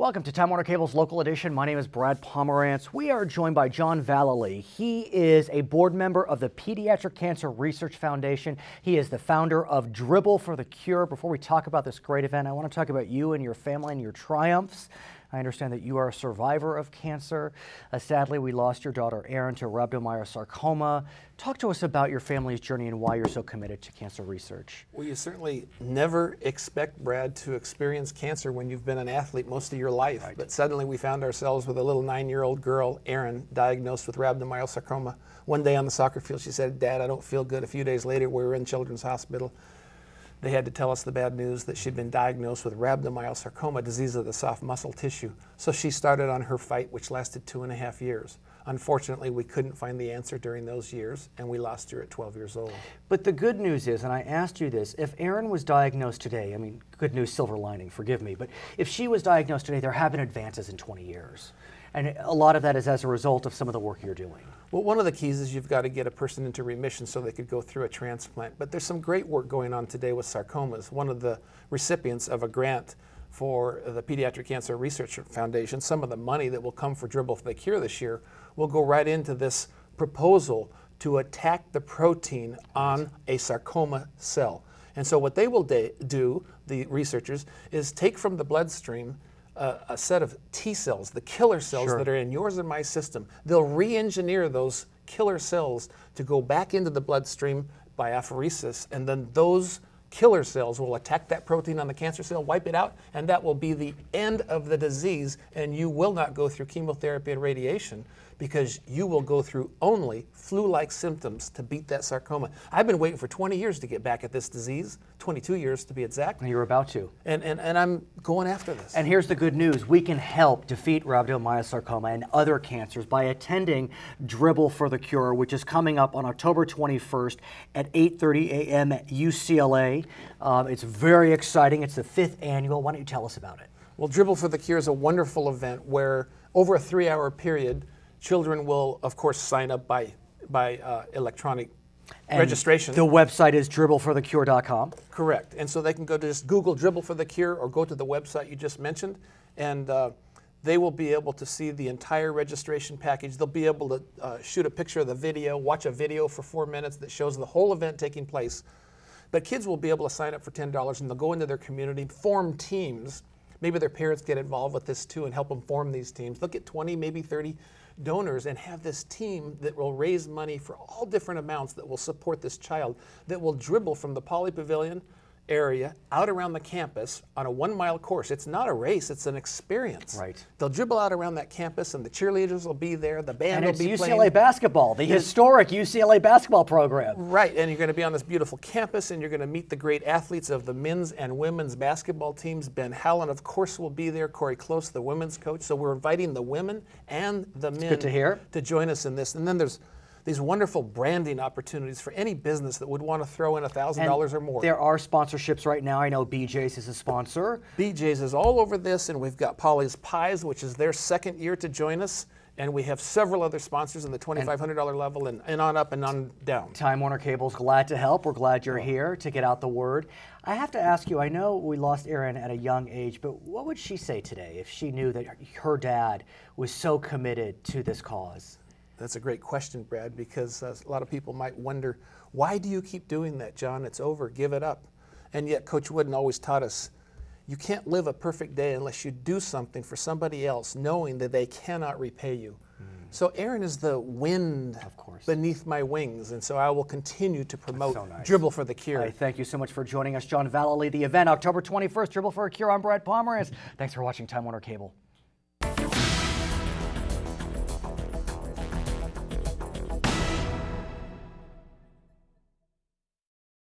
Welcome to Time Warner Cable's local edition. My name is Brad Pomerance. We are joined by John Vallely. He is a board member of the Pediatric Cancer Research Foundation. He is the founder of Dribble for the Cure. Before we talk about this great event, I want to talk about you and your family and your triumphs. I understand that you are a survivor of cancer. Sadly, we lost your daughter, Erin, to rhabdomyosarcoma. Talk to us about your family's journey and why you're so committed to cancer research. Well, you certainly never expect, Brad, to experience cancer when you've been an athlete most of your life. Right. But suddenly we found ourselves with a little 9-year-old girl, Erin, diagnosed with rhabdomyosarcoma. One day on the soccer field, she said, "Dad, I don't feel good." A few days later, we were in Children's Hospital. They had to tell us the bad news that she'd been diagnosed with rhabdomyosarcoma, disease of the soft muscle tissue. So she started on her fight, which lasted 2.5 years. Unfortunately, we couldn't find the answer during those years, and we lost her at 12 years old. But the good news is, and I asked you this, if Erin was diagnosed today, I mean, good news, silver lining, forgive me, but if she was diagnosed today, there have been advances in 20 years. And a lot of that is as a result of some of the work you're doing. Well, one of the keys is you've got to get a person into remission so they could go through a transplant. But there's some great work going on today with sarcomas. One of the recipients of a grant for the Pediatric Cancer Research Foundation, some of the money that will come for Dribble for the Cure this year will go right into this proposal to attack the protein on a sarcoma cell. And so what they will do, the researchers, is take from the bloodstream a set of T cells, the killer cells that are in yours and my system. They'll re-engineer those killer cells to go back into the bloodstream by apheresis, and then those killer cells will attack that protein on the cancer cell, wipe it out, and that will be the end of the disease, and you will not go through chemotherapy and radiation because you will go through only flu-like symptoms to beat that sarcoma. I've been waiting for 20 years to get back at this disease, 22 years to be exact. And you're about to. And I'm going after this. And here's the good news. We can help defeat rhabdomyosarcoma and other cancers by attending Dribble for the Cure, which is coming up on October 21st at 8:30 a.m. at UCLA. It's very exciting. It's the 5th annual. Why don't you tell us about it? Well, Dribble for the Cure is a wonderful event where over a 3-hour period, children will, of course, sign up by electronic registration. The website is dribbleforthecure.com. Correct. And so they can go to just Google Dribble for the Cure or go to the website you just mentioned, and they will be able to see the entire registration package. They'll be able to shoot a picture of the video, watch a video for 4 minutes that shows the whole event taking place. But kids will be able to sign up for $10, and they'll go into their community, form teams. Maybe their parents get involved with this too and help them form these teams. They'll get 20, maybe 30 donors and have this team that will raise money for all different amounts that will support this child, that will dribble from the Poly Pavilion area out around the campus on a 1-mile course. It's not a race, it's an experience. Right. They'll dribble out around that campus, and the cheerleaders will be there, the band will be playing. And it's UCLA basketball, the historic UCLA basketball program. Right, and you're going to be on this beautiful campus, and you're going to meet the great athletes of the men's and women's basketball teams. Ben Hallen, of course, will be there. Corey Close, the women's coach. So we're inviting the women and the men to join us in this. And then there's these wonderful branding opportunities for any business that would want to throw in $1,000 or more. There are sponsorships right now. I know BJ's is a sponsor. BJ's is all over this, and we've got Polly's Pies, which is their 2nd year to join us. And we have several other sponsors in the $2,500 level and on up and on down. Time Warner Cable's glad to help. We're glad you're here to get out the word. I have to ask you, I know we lost Erin at a young age, but what would she say today if she knew that her dad was so committed to this cause? That's a great question, Brad, because a lot of people might wonder, why do you keep doing that, John? It's over. Give it up. And yet Coach Wooden always taught us, you can't live a perfect day unless you do something for somebody else, knowing that they cannot repay you. So Erin is the wind beneath my wings, and so I will continue to promote Dribble for the Cure. Thank you so much for joining us, John Vallely. The event, October 21st, Dribble for a Cure. I'm Brad Pomerance. Thanks for watching Time Warner Cable.